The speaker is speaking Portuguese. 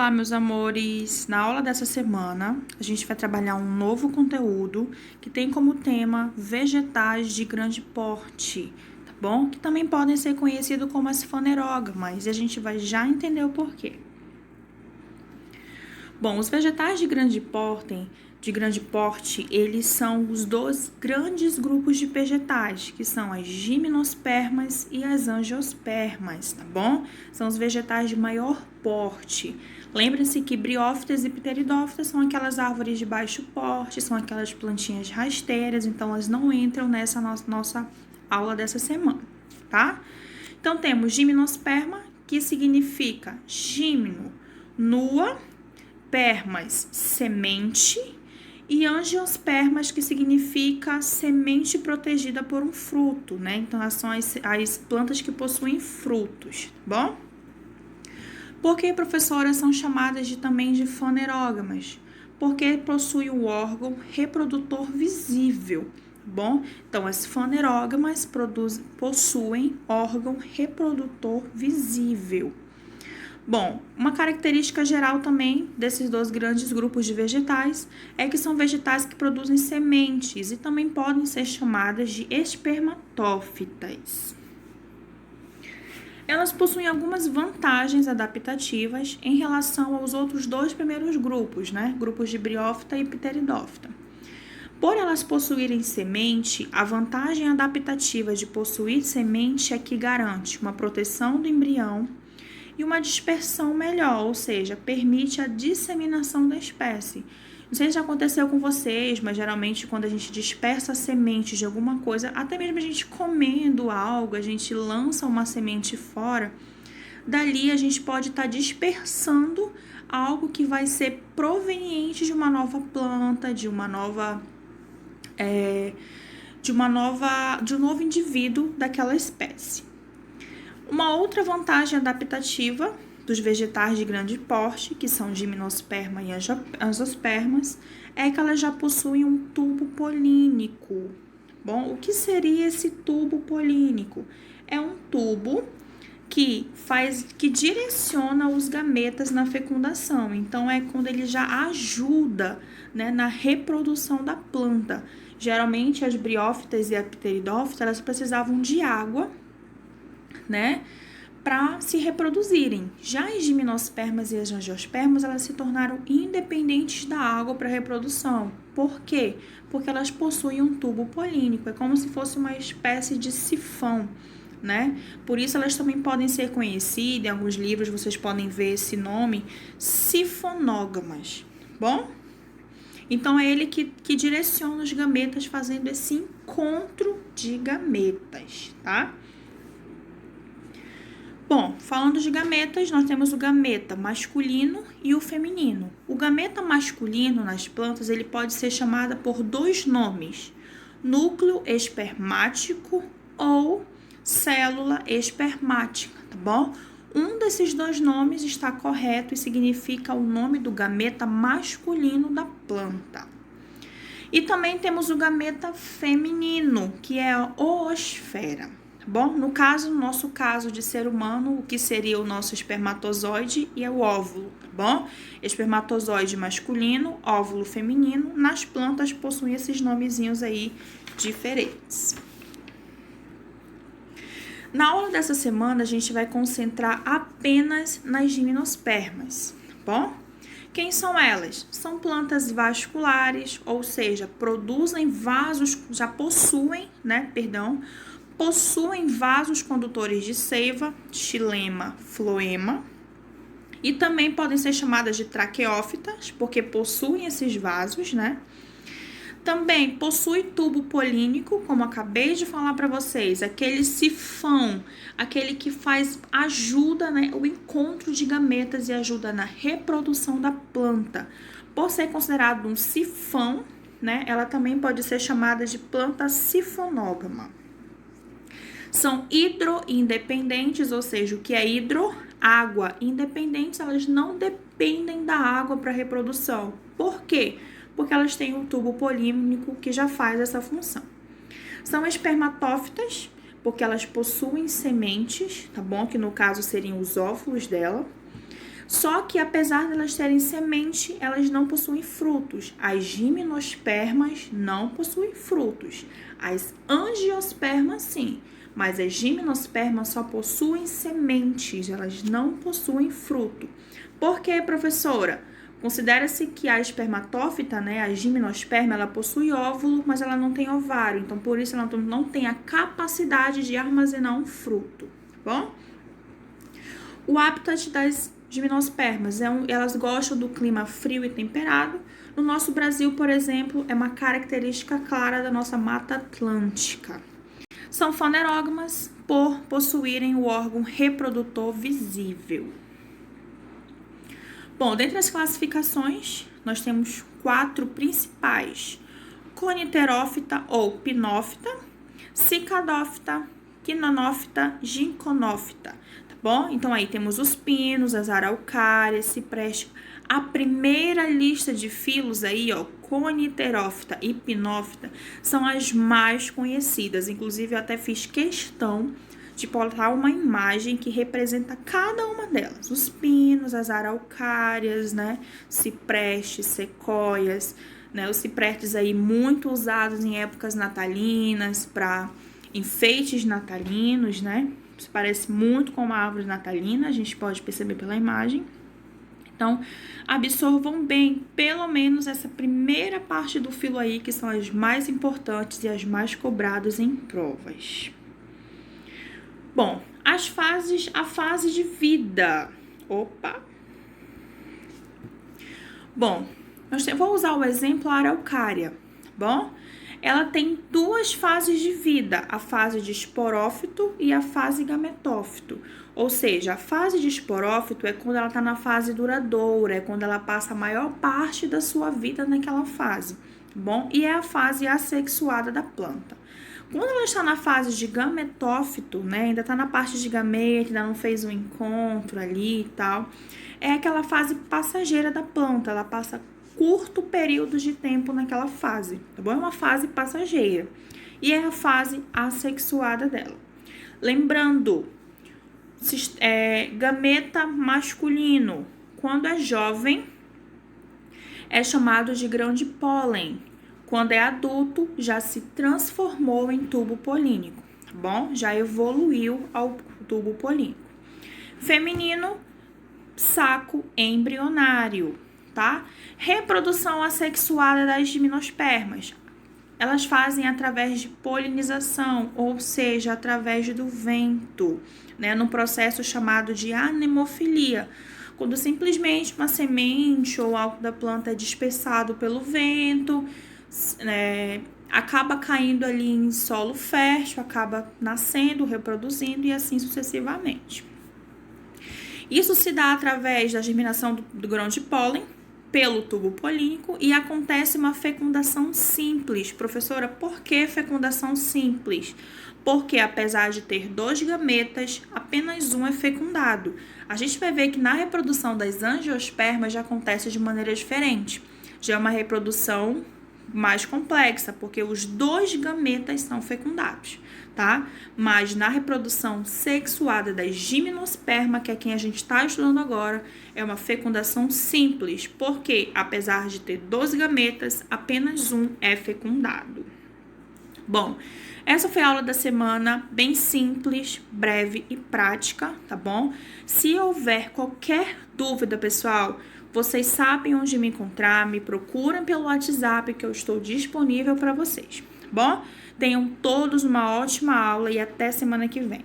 Olá, meus amores! Na aula dessa semana, a gente vai trabalhar um novo conteúdo que tem como tema vegetais de grande porte, tá bom? Que também podem ser conhecidos como as fanerógamas, e a gente vai já entender o porquê. Bom, os vegetais de grande porte, eles são os dois grandes grupos de vegetais, que são as gimnospermas e as angiospermas, tá bom? São os vegetais de maior porte. Lembre-se que briófitas e pteridófitas são aquelas árvores de baixo porte, são aquelas plantinhas rasteiras, então elas não entram nessa nossa aula dessa semana, tá? Então temos gimnosperma, que significa gimno, nua, permas, semente, e angiospermas, que significa semente protegida por um fruto, né? Então, são as plantas que possuem frutos, tá bom? Por que, professora, são chamadas também de fanerógamas? Porque possui o órgão reprodutor visível, tá bom? Então, as fanerógamas possuem órgão reprodutor visível. Bom, uma característica geral também desses dois grandes grupos de vegetais é que são vegetais que produzem sementes e também podem ser chamadas de espermatófitas. Elas possuem algumas vantagens adaptativas em relação aos outros dois primeiros grupos, né? Grupos de briófita e pteridófita. Por elas possuírem semente, a vantagem adaptativa de possuir semente é que garante uma proteção do embrião e uma dispersão melhor, ou seja, permite a disseminação da espécie. Não sei se já aconteceu com vocês, mas geralmente quando a gente dispersa sementes de alguma coisa, até mesmo a gente comendo algo, a gente lança uma semente fora, dali a gente pode estar dispersando algo que vai ser proveniente de uma nova planta, de um novo indivíduo daquela espécie. Uma outra vantagem adaptativa dos vegetais de grande porte, que são gimnosperma e angiospermas, é que elas já possuem um tubo polínico. Bom, o que seria esse tubo polínico? É um tubo que direciona os gametas na fecundação. Então, é quando ele já ajuda, né, na reprodução da planta. Geralmente, as briófitas e a pteridófita, elas precisavam de água, né, para se reproduzirem. Já as gimnospermas e as angiospermas, elas se tornaram independentes da água para reprodução. Por quê? Porque elas possuem um tubo polínico, é como se fosse uma espécie de sifão, né? Por isso elas também podem ser conhecidas, em alguns livros vocês podem ver esse nome, sifonógamas, bom? Então é ele que direciona os gametas, fazendo esse encontro de gametas, tá? Bom, falando de gametas, nós temos o gameta masculino e o feminino. O gameta masculino nas plantas, ele pode ser chamado por dois nomes: núcleo espermático ou célula espermática, tá bom? Um desses dois nomes está correto e significa o nome do gameta masculino da planta. E também temos o gameta feminino, que é a oosfera. Bom, no nosso caso de ser humano, o que seria o nosso espermatozoide e o óvulo, tá bom? Espermatozoide masculino, óvulo feminino. Nas plantas possuem esses nomezinhos aí diferentes. Na aula dessa semana, a gente vai concentrar apenas nas gimnospermas, tá bom? Quem são elas? São plantas vasculares, ou seja, possuem vasos condutores de seiva, xilema, floema, e também podem ser chamadas de traqueófitas, porque possuem esses vasos, né? Também possui tubo polínico, como acabei de falar para vocês, aquele sifão, aquele que ajuda, né, o encontro de gametas e ajuda na reprodução da planta. Por ser considerado um sifão, né, ela também pode ser chamada de planta sifonógama. São hidroindependentes, ou seja, o que é hidro? Água. Independentes, elas não dependem da água para reprodução. Por quê? Porque elas têm um tubo polínico que já faz essa função. São espermatófitas, porque elas possuem sementes, tá bom? Que no caso seriam os óvulos dela. Só que, apesar de elas terem semente, elas não possuem frutos. As gimnospermas não possuem frutos. As angiospermas, sim. Mas as gimnospermas só possuem sementes, elas não possuem fruto. Por quê, professora? Considera-se que a espermatófita, né, a gimnosperma, ela possui óvulo, mas ela não tem ovário. Então, por isso, ela não tem a capacidade de armazenar um fruto, tá bom? O habitat das gimnospermas, elas gostam do clima frio e temperado. No nosso Brasil, por exemplo, é uma característica clara da nossa Mata Atlântica. São fanerógamas por possuírem o órgão reprodutor visível. Bom, dentre as classificações, nós temos 4 principais: Coniterófita ou Pinófita, Cicadófita, Quinonófita, Ginconófita, tá bom? Então, aí temos os pinos, as araucárias, cipreste. A primeira lista de filos aí, ó, Coniterófita e Pinófita, são as mais conhecidas. Inclusive, eu até fiz questão de botar uma imagem que representa cada uma delas. Os pinos, as araucárias, né? Ciprestes, sequoias, né? Os ciprestes aí muito usados em épocas natalinas, para enfeites natalinos, né? Isso parece muito com uma árvore natalina, a gente pode perceber pela imagem. Então, absorvam bem, pelo menos essa primeira parte do filo aí, que são as mais importantes e as mais cobradas em provas. Bom, a fase de vida. Bom, vou usar o exemplo araucária, tá bom? Ela tem 2 fases de vida, a fase de esporófito e a fase gametófito. Ou seja, a fase de esporófito é quando ela está na fase duradoura, é quando ela passa a maior parte da sua vida naquela fase, tá bom? E é a fase assexuada da planta. Quando ela está na fase de gametófito, né, ainda está na parte de gamete, ainda não fez um encontro ali e tal, é aquela fase passageira da planta, ela passa curto período de tempo naquela fase, tá bom? É uma fase passageira e é a fase assexuada dela. Lembrando, gameta masculino, quando é jovem, é chamado de grão de pólen. Quando é adulto, já se transformou em tubo polínico, tá bom? Já evoluiu ao tubo polínico. Feminino, saco embrionário, tá? Reprodução assexuada das gimnospermas. Elas fazem através de polinização, ou seja, através do vento, né? Num processo chamado de anemofilia, quando simplesmente uma semente ou algo da planta é dispersado pelo vento, acaba caindo ali em solo fértil, acaba nascendo, reproduzindo e assim sucessivamente. Isso se dá através da germinação do grão de pólen pelo tubo polínico e acontece uma fecundação simples. Professora, por que fecundação simples? Porque apesar de ter 2 gametas, apenas um é fecundado. A gente vai ver que na reprodução das angiospermas já acontece de maneira diferente. Já é uma reprodução mais complexa, porque os 2 gametas são fecundados, tá? Mas na reprodução sexuada das gimnosperma, que é quem a gente está estudando agora, é uma fecundação simples, porque apesar de ter 12 gametas, apenas um é fecundado. Bom, essa foi a aula da semana, bem simples, breve e prática, tá bom? Se houver qualquer dúvida, pessoal, vocês sabem onde me encontrar, me procuram pelo WhatsApp que eu estou disponível para vocês, tá bom? Tenham todos uma ótima aula e até semana que vem.